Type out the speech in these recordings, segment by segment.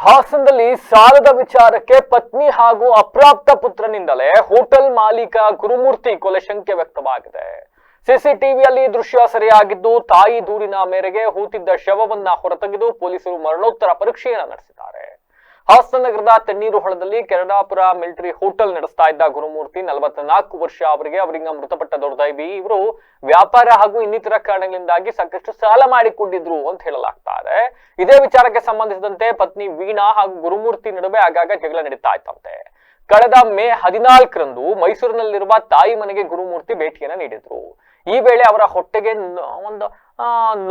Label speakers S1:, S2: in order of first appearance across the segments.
S1: ಹಾಸನದಲ್ಲಿ ಸಾಲದ ವಿಚಾರಕ್ಕೆ ಪತ್ನಿ ಹಾಗೂ ಅಪ್ರಾಪ್ತ ಪುತ್ರನಿಂದಲೇ ಹೋಟೆಲ್ ಮಾಲೀಕ ಗುರುಮೂರ್ತಿ ಕೊಲೆ ಶಂಕೆ ವ್ಯಕ್ತವಾಗಿದೆ. ಸಿಸಿಟಿವಿಯಲ್ಲಿ ದೃಶ್ಯ ಸೆರೆಯಾಗಿದ್ದು ತಾಯಿ ದೂರಿನ ಮೇರೆಗೆ ಹೂತಿದ್ದ ಶವವನ್ನ ಹೊರತೆಗೆದು ಪೊಲೀಸರು ಮರಣೋತ್ತರ ಪರೀಕ್ಷೆಯನ್ನು ನಡೆಸಿದ್ದಾರೆ. ಹಾಸನ ನಗರದ ತಣ್ಣೀರು ಹೊಳದಲ್ಲಿ ಕೆರಡಾಪುರ ಮಿಲಿಟರಿ ಹೋಟೆಲ್ ನಡೆಸ್ತಾ ಇದ್ದ ಗುರುಮೂರ್ತಿ 44 ವರ್ಷ ಅವರಿಂದ ಮೃತಪಟ್ಟ ದೊಡ್ಡದೈವಿ. ಇವರು ವ್ಯಾಪಾರ ಹಾಗೂ ಇನ್ನಿತರ ಕಾರಣಗಳಿಂದಾಗಿ ಸಾಕಷ್ಟು ಸಾಲ ಮಾಡಿಕೊಂಡಿದ್ರು ಅಂತ ಹೇಳಲಾಗ್ತಾ ಇದೆ. ಇದೇ ವಿಚಾರಕ್ಕೆ ಸಂಬಂಧಿಸಿದಂತೆ ಪತ್ನಿ ವೀಣಾ ಹಾಗೂ ಗುರುಮೂರ್ತಿ ನಡುವೆ ಆಗಾಗ ಜಗಳ ನಡೀತಾ ಇತ್ತಂತೆ. ಕಳೆದ ಮೇ 14ರಂದು ಮೈಸೂರಿನಲ್ಲಿರುವ ತಾಯಿ ಮನೆಗೆ ಗುರುಮೂರ್ತಿ ಭೇಟಿಯನ್ನ ನೀಡಿದ್ರು. ಈ ವೇಳೆ ಅವರ ಹೊಟ್ಟೆಗೆ ಒಂದು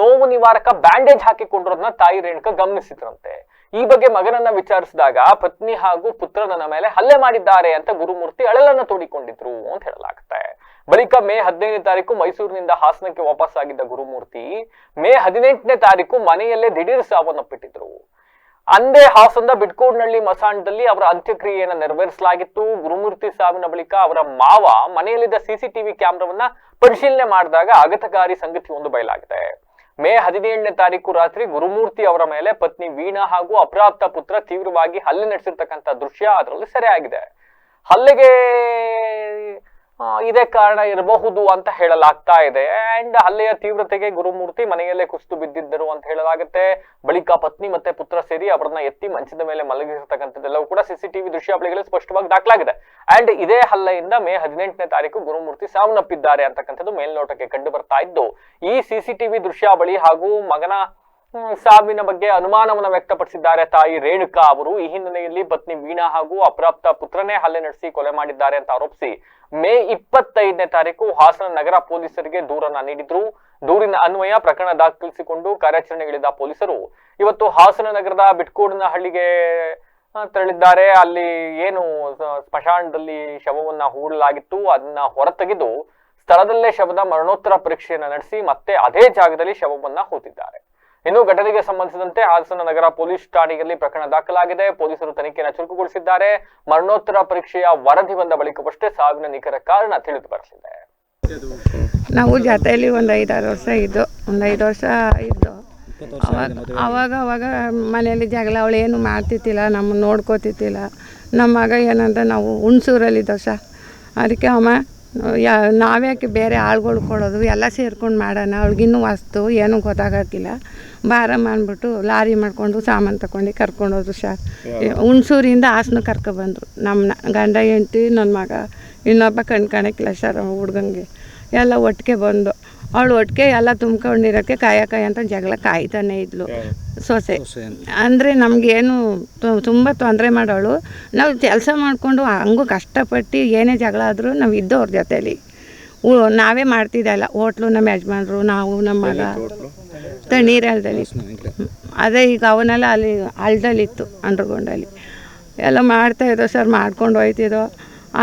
S1: ನೋವು ನಿವಾರಕ ಬ್ಯಾಂಡೇಜ್ ಹಾಕಿಕೊಂಡಿರೋದನ್ನ ತಾಯಿ ರೇಣುಕಾ ಗಮನಿಸಿದ್ರಂತೆ. ಈ ಬಗ್ಗೆ ಮಗನನ್ನ ವಿಚಾರಿಸಿದಾಗ ಪತ್ನಿ ಹಾಗೂ ಪುತ್ರನ ಮೇಲೆ ಹಲ್ಲೆ ಮಾಡಿದ್ದಾರೆ ಅಂತ ಗುರುಮೂರ್ತಿ ಅಳಲನ್ನ ತೋಡಿಕೊಂಡಿದ್ರು ಅಂತ ಹೇಳಲಾಗುತ್ತೆ. ಬಳಿಕ ಮೇ 15ನೇ ತಾರೀಕು ಮೈಸೂರಿನಿಂದ ಹಾಸನಕ್ಕೆ ವಾಪಸ್ ಆಗಿದ್ದ ಗುರುಮೂರ್ತಿ ಮೇ 18ನೇ ತಾರೀಕು ಮನೆಯಲ್ಲೇ ದಿಢೀರ್ ಸಾವನ್ನಪ್ಪಿಟ್ಟಿದ್ರು. ಅಂದೇ ಹಾಸನದ ಬಿಡ್ಕೋಡ್ನಳ್ಳಿ ಮಸಾಣದಲ್ಲಿ ಅವರ ಅಂತ್ಯಕ್ರಿಯೆಯನ್ನು ನೆರವೇರಿಸಲಾಗಿತ್ತು. ಗುರುಮೂರ್ತಿ ಸಾವಿನ ಬಳಿಕ ಅವರ ಮಾವ ಮನೆಯಲ್ಲಿದ್ದ ಸಿಸಿಟಿವಿ ಕ್ಯಾಮೆರಾವನ್ನ ಪರಿಶೀಲನೆ ಮಾಡಿದಾಗ ಆಘಾತಕಾರಿ ಸಂಗತಿ ಒಂದು ಬಯಲಾಗಿದೆ. ಮೇ 17ನೇ ತಾರೀಕು ರಾತ್ರಿ ಗುರುಮೂರ್ತಿ ಅವರ ಮೇಲೆ ಪತ್ನಿ ವೀಣಾ ಹಾಗೂ ಅಪ್ರಾಪ್ತ ಪುತ್ರ ತೀವ್ರವಾಗಿ ಹಲ್ಲೆ ನಡೆಸಿರ್ತಕ್ಕಂಥ ದೃಶ್ಯ ಅದರಲ್ಲಿ ಸೆರೆಯಾಗಿದೆ. ಹಲ್ಲೆಗೆ ಇದೇ ಕಾರಣ ಇರಬಹುದು ಅಂತ ಹೇಳಲಾಗ್ತಾ ಇದೆ. ಅಂಡ್ ಹಲ್ಲೆಯ ತೀವ್ರತೆಗೆ ಗುರುಮೂರ್ತಿ ಮನೆಯಲ್ಲೇ ಕುಸಿದು ಬಿದ್ದಿದ್ದರು ಅಂತ ಹೇಳಲಾಗುತ್ತೆ. ಬಳಿಕ ಪತ್ನಿ ಮತ್ತೆ ಪುತ್ರ ಸೇರಿ ಅವರನ್ನ ಎತ್ತಿ ಮಂಚದ ಮೇಲೆ ಮಲಗಿಸಿರ್ತಕ್ಕಂಥದ್ದೆಲ್ಲವೂ ಕೂಡ ಸಿಸಿಟಿವಿ ದೃಶ್ಯಾವಳಿಗಳಲ್ಲಿ ಸ್ಪಷ್ಟವಾಗಿ ದಾಖಲಾಗಿದೆ. ಅಂಡ್ ಇದೇ ಹಲ್ಲೆಯಿಂದ ಮೇ 18ನೇ ತಾರೀಕು ಗುರುಮೂರ್ತಿ ಸಾವನ್ನಪ್ಪಿದ್ದಾರೆ ಅಂತಕ್ಕಂಥದ್ದು ಮೇಲ್ನೋಟಕ್ಕೆ ಕಂಡು ಬರ್ತಾ ಇದ್ದು, ಈ ಸಿಸಿಟಿವಿ ದೃಶ್ಯಾವಳಿ ಹಾಗೂ ಮಗನ ಸಾವಿನ ಬಗ್ಗೆ ಅನುಮಾನವನ್ನು ವ್ಯಕ್ತಪಡಿಸಿದ್ದಾರೆ ತಾಯಿ ರೇಣುಕಾ ಅವರು. ಈ ಹಿನ್ನೆಲೆಯಲ್ಲಿ ಪತ್ನಿ ವೀಣಾ ಹಾಗೂ ಅಪ್ರಾಪ್ತ ಪುತ್ರನೇ ಹಲ್ಲೆ ನಡೆಸಿ ಕೊಲೆ ಮಾಡಿದ್ದಾರೆ ಅಂತ ಆರೋಪಿಸಿ ಮೇ 25ನೇ ತಾರೀಕು ಹಾಸನ ನಗರ ಪೊಲೀಸರಿಗೆ ದೂರನ್ನ ನೀಡಿದ್ರು. ದೂರಿನ ಅನ್ವಯ ಪ್ರಕರಣ ದಾಖಲಿಸಿಕೊಂಡು ಕಾರ್ಯಾಚರಣೆಗಿಳಿದ ಪೊಲೀಸರು ಇವತ್ತು ಹಾಸನ ನಗರದ ಬಿಟ್ಕೋಡಿನ ಹಳ್ಳಿಗೆ ತೆರಳಿದ್ದಾರೆ. ಅಲ್ಲಿ ಏನು ಸ್ಮಶಾನದಲ್ಲಿ ಶವವನ್ನ ಹೂಡಲಾಗಿತ್ತು ಅದನ್ನ ಹೊರತೆಗೆದು ಸ್ಥಳದಲ್ಲೇ ಶವದ ಮರಣೋತ್ತರ ಪರೀಕ್ಷೆಯನ್ನ ನಡೆಸಿ ಮತ್ತೆ ಅದೇ ಜಾಗದಲ್ಲಿ ಶವವನ್ನ ಹೂತಿದ್ದಾರೆ. ಇನ್ನು ಘಟನೆಗೆ ಸಂಬಂಧಿಸಿದಂತೆ ಹಾಸನ ನಗರ ಪೊಲೀಸ್ ಠಾಣೆಯಲ್ಲಿ ಪ್ರಕರಣ ದಾಖಲಾಗಿದೆ. ಪೊಲೀಸರು ತನಿಖೆಯನ್ನು ಚುರುಕುಗೊಳಿಸಿದ್ದಾರೆ. ಮರಣೋತ್ತರ ಪರೀಕ್ಷೆಯ ವರದಿ ಬಂದ ಬಳಿಕವಷ್ಟೇ ಸಾವಿನ ನಿಖರ ಕಾರಣ ತಿಳಿದು ಬರಲಿದೆ.
S2: ನಾವು ಜೊತೆಯಲ್ಲಿ ಒಂದು 5-6 ವರ್ಷ ಇದ್ದು ಅವಾಗ ಮನೆಯಲ್ಲಿ ಜಗಳ, ಅವಳು ಏನು ಮಾಡ್ತಿದ್ದಿಲ್ಲ, ನಮ್ಮನ್ನು ನೋಡ್ಕೋತಿದ್ದಿಲ್ಲ. ನಮ್ಮ ಮಗ ಏನಂತ ನಾವು ಹುಣಸೂರಲ್ಲಿದ್ದೋ ಅದಕ್ಕೆ ನಾವ್ಯಾಕೆ ಬೇರೆ ಆಳುಗಳು ಕೊಡೋದು, ಎಲ್ಲ ಸೇರ್ಕೊಂಡು ಮಾಡೋಣ, ಅವಳಿಗಿನ್ನೂ ವಸ್ತು ಏನೂ ಗೊತ್ತಾಗಕ್ಕಿಲ್ಲ, ಬಾರಮ್ಮ ಅಂದ್ಬಿಟ್ಟು ಲಾರಿ ಮಾಡ್ಕೊಂಡು ಸಾಮಾನು ತಗೊಂಡು ಕರ್ಕೊಂಡೋದ್ರು ಹುಣಸೂರಿಂದ ಹಾಸನ ಕರ್ಕೊಬಂದರು. ನಮ್ಮ ಗಂಡ ಹೆಂಡತಿ ನನ್ನ ಮಗ ಇನ್ನೊಬ್ಬ ಕಾಣಕ್ಕಿಲ್ಲ ಹುಡ್ಗಂಗೆ ಎಲ್ಲ ಒಟ್ಟಿಗೆ ಬಂದು ಅವಳು ಒಟ್ಟಿಗೆ ಎಲ್ಲ ತುಂಬ್ಕೊಂಡಿರೋಕ್ಕೆ ಕಾಯ ಅಂತ ಜಗಳ ಕಾಯ್ತಾನೆ ಇದ್ಲು ಸೊಸೆ. ಅಂದರೆ ನಮಗೇನು ತುಂಬ ತೊಂದರೆ ಮಾಡೋಳು. ನಾವು ಕೆಲಸ ಮಾಡಿಕೊಂಡು ಹಂಗೂ ಕಷ್ಟಪಟ್ಟು ಏನೇ ಜಗಳ ಆದರೂ ನಾವು ಇದ್ದವ್ರ ಜೊತೆಯಲ್ಲಿ ನಾವೇ ಮಾಡ್ತಿದ್ದಲ್ಲ. ಹೋಟ್ಲು ನಮ್ಮ ಯಜಮಾನ್ರು, ನಾವು, ನಮ್ಮ ಮಗ ತಣ್ಣೀರಲ್ದಲ್ಲಿ. ಅದೇ ಈಗ ಅವನೆಲ್ಲ ಅಲ್ಲಿ ಹಳ್ಳದಲ್ಲಿತ್ತು, ಅಂಡರ್ಗ್ರೌಂಡಲ್ಲಿ ಎಲ್ಲ ಮಾಡ್ತಾಯಿದ್ದೋ ಮಾಡ್ಕೊಂಡು ಹೋಯ್ತಿದ್ದೋ.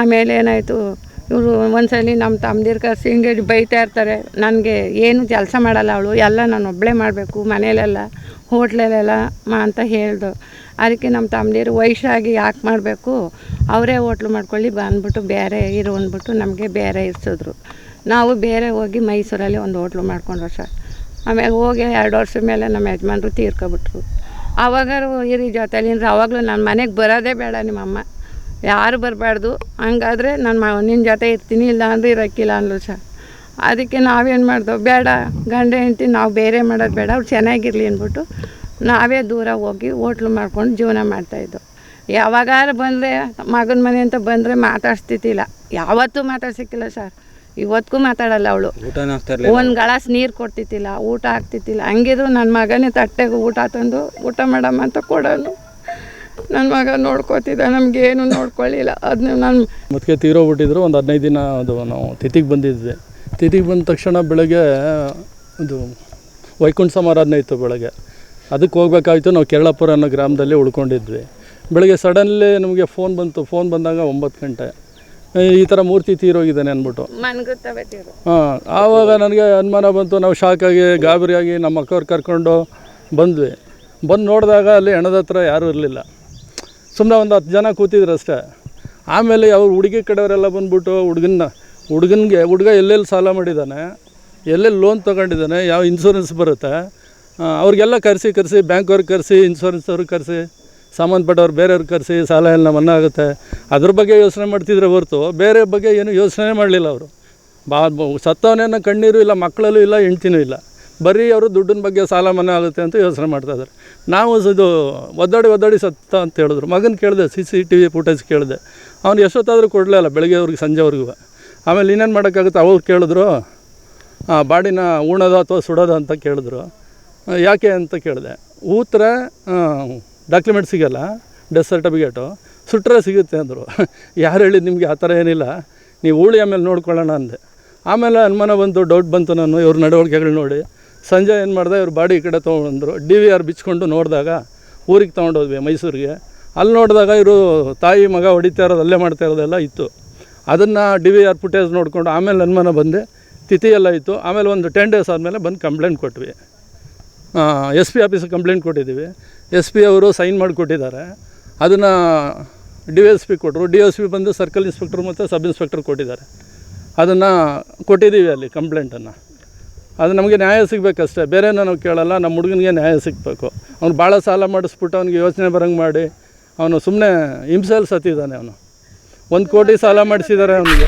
S2: ಆಮೇಲೆ ಏನಾಯಿತು, ಇವರು ಒಂದ್ಸಲಿ ನಮ್ಮ ತಮ್ಮದಿರ್ ಕರ್ಸಿ ಹಿಂಗೆ ಬೈತಾ ಇರ್ತಾರೆ. ನನಗೆ ಏನು ಕೆಲಸ ಮಾಡಲ್ಲ ಅವಳು, ಎಲ್ಲ ನಾನು ಒಬ್ಬಳೇ ಮಾಡಬೇಕು ಮನೇಲೆಲ್ಲ ಹೋಟ್ಲಲ್ಲೆಲ್ಲ ಅಂತ ಹೇಳ್ದು. ಅದಕ್ಕೆ ನಮ್ಮ ತಮ್ಮದಿರು ವಯಸ್ಸಾಗಿ ಯಾಕೆ ಮಾಡಬೇಕು, ಅವರೇ ಹೋಟ್ಲು ಮಾಡ್ಕೊಳ್ಳಿ ಬಂದ್ಬಿಟ್ಟು ಬೇರೆ ಇರು ಅಂದ್ಬಿಟ್ಟು ನಮಗೆ ಬೇರೆ ಇರಿಸಿದ್ರು. ನಾವು ಬೇರೆ ಹೋಗಿ ಮೈಸೂರಲ್ಲಿ ಒಂದು ಹೋಟ್ಲು ಮಾಡ್ಕೊಂಡ್ರು ಆಮೇಲೆ ಹೋಗಿ 2 ವರ್ಷದ ಮೇಲೆ ನಮ್ಮ ಯಜಮಾನ್ರು ತೀರ್ಕೊಬಿಟ್ರು. ಆವಾಗಾರು ಇರಿ ಜೊತೆಲಿ ಆವಾಗಲೂ ನನ್ನ ಮನೆಗೆ ಬರೋದೇ ಬೇಡ, ನಿಮ್ಮಮ್ಮ ಯಾರು ಬರಬಾರ್ದು, ಹಂಗಾದರೆ ನಾನು ನಿನ್ನ ಜೊತೆ ಇರ್ತೀನಿ, ಇಲ್ಲ ಅಂದರೆ ಇರೋಕ್ಕಿಲ್ಲ ಅಂದ್ಲು ಅದಕ್ಕೆ ನಾವೇನು ಮಾಡ್ದೋ, ಬೇಡ ಗಂಡ ಹೆಂಡ್ತಿ ನಾವು ಬೇರೆ ಮಾಡೋದು ಬೇಡ, ಅವ್ರು ಚೆನ್ನಾಗಿರಲಿ ಅಂದ್ಬಿಟ್ಟು ನಾವೇ ದೂರ ಹೋಗಿ ಹೋಟ್ಲು ಮಾಡ್ಕೊಂಡು ಜೀವನ ಮಾಡ್ತಾಯಿದ್ದೋ. ಯಾವಾಗಾರು ಬಂದರೆ ಮಗನ ಮನೆ ಅಂತ ಬಂದರೆ ಮಾತಾಡ್ಸ್ತಿದ್ದಿಲ್ಲ, ಯಾವತ್ತೂ ಮಾತಾಡ್ಸಿಕ್ಕಿಲ್ಲ ಇವತ್ತಿಗೂ ಮಾತಾಡಲ್ಲ ಅವಳು. ಒಂದು ಗ್ಲಾಸ್ ನೀರು ಕೊಡ್ತಿದ್ದಿಲ್ಲ, ಊಟ ಆಗ್ತಿದ್ದಿಲ್ಲ. ಹಂಗಿದ್ರು ನನ್ನ ಮಗನೇ ತಟ್ಟೆಗೆ ಊಟ ತಂದು ಊಟ ಮಾಡಮ್ಮ ಅಂತ ಕೊಡೋನು. ನನ್ನ ಮಗ ನೋಡ್ಕೋತಿದ್ದ, ನಮಗೇನು ನೋಡ್ಕೊಳ್ಳಿಲ್ಲ. ಅದನ್ನ ನಾನು
S3: ಮತ್ತೆ ತೀರೋಗ್ಬಿಟ್ಟಿದ್ರು. ಒಂದು 15 ದಿನ ಅದು ನಾವು ತಿಥಿಗೆ ಬಂದಿದ್ವಿ. ತಿಥಿಗೆ ಬಂದ ತಕ್ಷಣ ಬೆಳಗ್ಗೆ ಒಂದು ವೈಕುಂಠ ಸಮಾರಾಧನೆ ಇತ್ತು ಬೆಳಗ್ಗೆ. ಅದಕ್ಕೆ ಹೋಗ್ಬೇಕಾಯ್ತು. ನಾವು ಕೆರಳಾಪುರ ಅನ್ನೋ ಗ್ರಾಮದಲ್ಲಿ ಉಳ್ಕೊಂಡಿದ್ವಿ. ಬೆಳಗ್ಗೆ ಸಡನ್ಲಿ ನಮಗೆ ಫೋನ್ ಬಂತು. ಫೋನ್ ಬಂದಾಗ 9 ಗಂಟೆ ಈ ಥರ ಮೂರ್ತಿ ತೀರೋಗಿದ್ದಾನೆ ಅಂದ್ಬಿಟ್ಟು. ಆವಾಗ ನನಗೆ ಅನುಮಾನ ಬಂತು. ನಾವು ಶಾಕಾಗಿ ಗಾಬರಿಯಾಗಿ ನಮ್ಮ ಅಕ್ಕವ್ರು ಕರ್ಕೊಂಡು ಬಂದ್ವಿ. ಬಂದು ನೋಡಿದಾಗ ಅಲ್ಲಿ ಹೆಣದ ಹತ್ರ ಯಾರೂ ಇರಲಿಲ್ಲ. ಸುಮ್ಮನೆ ಒಂದು 10 ಜನ ಕೂತಿದ್ರು ಅಷ್ಟೇ. ಆಮೇಲೆ ಅವ್ರು ಹುಡುಗಿ ಕಡೆಯವರೆಲ್ಲ ಬಂದ್ಬಿಟ್ಟು ಹುಡುಗ ಎಲ್ಲೆಲ್ಲಿ ಸಾಲ ಮಾಡಿದ್ದಾನೆ, ಎಲ್ಲೆಲ್ಲಿ ಲೋನ್ ತೊಗೊಂಡಿದ್ದಾನೆ, ಯಾವ ಇನ್ಶೂರೆನ್ಸ್ ಬರುತ್ತೆ, ಅವ್ರಿಗೆಲ್ಲ ಕರೆಸಿ ಬ್ಯಾಂಕವ್ರಿಗೆ ಕರೆಸಿ, ಇನ್ಶೂರೆನ್ಸ್ ಅವ್ರಿಗೆ ಕರೆಸಿ ಸಂಬಂಧಪಟ್ಟವ್ರು ಬೇರೆಯವ್ರು ಕರೆಸಿ ಸಾಲ ಎಲ್ಲ ಮನ್ನಾ ಆಗುತ್ತೆ ಅದ್ರ ಬಗ್ಗೆ ಯೋಚನೆ ಮಾಡ್ತಿದ್ರೆ ಹೊರತು ಬೇರೆ ಬಗ್ಗೆ ಏನು ಯೋಚನೆ ಮಾಡಲಿಲ್ಲ ಅವರು. ಸತ್ತವನೇನೋ ಕಣ್ಣೀರು ಇಲ್ಲ, ಮಕ್ಕಳಲ್ಲೂ ಇಲ್ಲ, ಹೆಂಡ್ತಿನೂ ಇಲ್ಲ, ಬರೀ ಅವರು ದುಡ್ಡಿನ ಬಗ್ಗೆ ಸಾಲ ಮನ್ನಾ ಆಗುತ್ತೆ ಅಂತ ಯೋಚನೆ ಮಾಡ್ತಾಯಿದ್ದಾರೆ. ನಾವು ಇದು ಒದ್ದಾಡಿ ಸತ್ತ ಅಂತ ಹೇಳಿದ್ರು. ಮಗನ ಕೇಳಿದೆ, CCTV ಫುಟೇಜ್ ಕೇಳಿದೆ, ಅವ್ನು ಎಷ್ಟೊತ್ತಾದರೂ ಕೊಡಲೇ ಇಲ್ಲ, ಬೆಳಗ್ಗೆವ್ರಿಗೆ ಸಂಜೆವರೆಗೂ. ಆಮೇಲೆ ಇನ್ನೇನು ಮಾಡೋಕ್ಕಾಗುತ್ತೆ, ಅವ್ರು ಕೇಳಿದ್ರು ಬಾಡಿನ ಉಣೋದು ಅಥವಾ ಸುಡೋದು ಅಂತ ಕೇಳಿದ್ರು. ಯಾಕೆ ಅಂತ ಕೇಳಿದೆ. ಊತ್ರೆ ಡಾಕ್ಯುಮೆಂಟ್ ಸಿಗೋಲ್ಲ, ಡೆತ್ ಸರ್ಟಿಫಿಕೇಟು, ಸುಟ್ಟರೆ ಸಿಗುತ್ತೆ ಅಂದರು. ಯಾರು ಹೇಳಿದ್ದು ನಿಮಗೆ ಆ ಥರ ಏನಿಲ್ಲ, ನೀವು ಹೂಳಿ ಆಮೇಲೆ ನೋಡ್ಕೊಳ್ಳೋಣ ಅಂದೆ. ಆಮೇಲೆ ಅನುಮಾನ ಬಂತು, ಡೌಟ್ ಬಂತು. ನಾನು ಇವ್ರ ನಡವಳಿಕೆಗಳು ನೋಡಿ ಸಂಜೆ ಏನು ಮಾಡಿದೆ, ಇವ್ರ ಬಾಡಿ ಈ ಕಡೆ ತೊಗೊಂಡ್ರು. DVR ಬಿಚ್ಕೊಂಡು ನೋಡಿದಾಗ ಊರಿಗೆ ತೊಗೊಂಡೋದ್ವಿ ಮೈಸೂರಿಗೆ. ಅಲ್ಲಿ ನೋಡಿದಾಗ ಇವರು ತಾಯಿ ಮಗ ಹೊಡಿತಾ ಇರೋದು, ಅಲ್ಲೇ ಮಾಡ್ತಾ ಇರೋದೆಲ್ಲ ಇತ್ತು. ಅದನ್ನು DVR ಫುಟೇಜ್ ನೋಡಿಕೊಂಡು ಆಮೇಲೆ ಅನುಮಾನ ಬಂದೆ, ತಿಥಿ ಎಲ್ಲ ಇತ್ತು. ಆಮೇಲೆ ಒಂದು 10 ಡೇಸ್ ಆದಮೇಲೆ ಬಂದು ಕಂಪ್ಲೇಂಟ್ ಕೊಟ್ವಿ. SP ಆಫೀಸಿಗೆ ಕಂಪ್ಲೇಂಟ್ ಕೊಟ್ಟಿದ್ದೀವಿ. SP ಅವರು ಸೈನ್ ಮಾಡಿ ಕೊಟ್ಟಿದ್ದಾರೆ. ಅದನ್ನು DSP ಕೊಟ್ಟರು. DSP ಬಂದು ಸರ್ಕಲ್ ಇನ್ಸ್ಪೆಕ್ಟರ್ ಮತ್ತು ಸಬ್ ಇನ್ಸ್ಪೆಕ್ಟರ್ ಕೊಟ್ಟಿದ್ದಾರೆ. ಅದನ್ನು ಕೊಟ್ಟಿದ್ದೀವಿ ಅಲ್ಲಿ ಕಂಪ್ಲೇಂಟನ್ನು. ಅದು ನಮಗೆ ನ್ಯಾಯ ಸಿಗಬೇಕಷ್ಟೇ, ಬೇರೆನೂ ನಾವು ಕೇಳಲ್ಲ. ನಮ್ಮ ಹುಡುಗನಿಗೆ ನ್ಯಾಯ ಸಿಗಬೇಕು. ಅವ್ನು ಭಾಳ ಸಾಲ ಮಾಡಿಸ್ಬಿಟ್ಟು ಅವ್ನಿಗೆ ಯೋಚನೆ ಬರೋಂಗೆ ಮಾಡಿ ಅವನು ಸುಮ್ಮನೆ ಹಿಂಸೆಯಲ್ಲಿ ಸತ್ತಿದ್ದಾನೆ. ಅವನು 1 ಕೋಟಿ ಸಾಲ ಮಾಡಿಸಿದ್ದಾರೆ ಅವನಿಗೆ.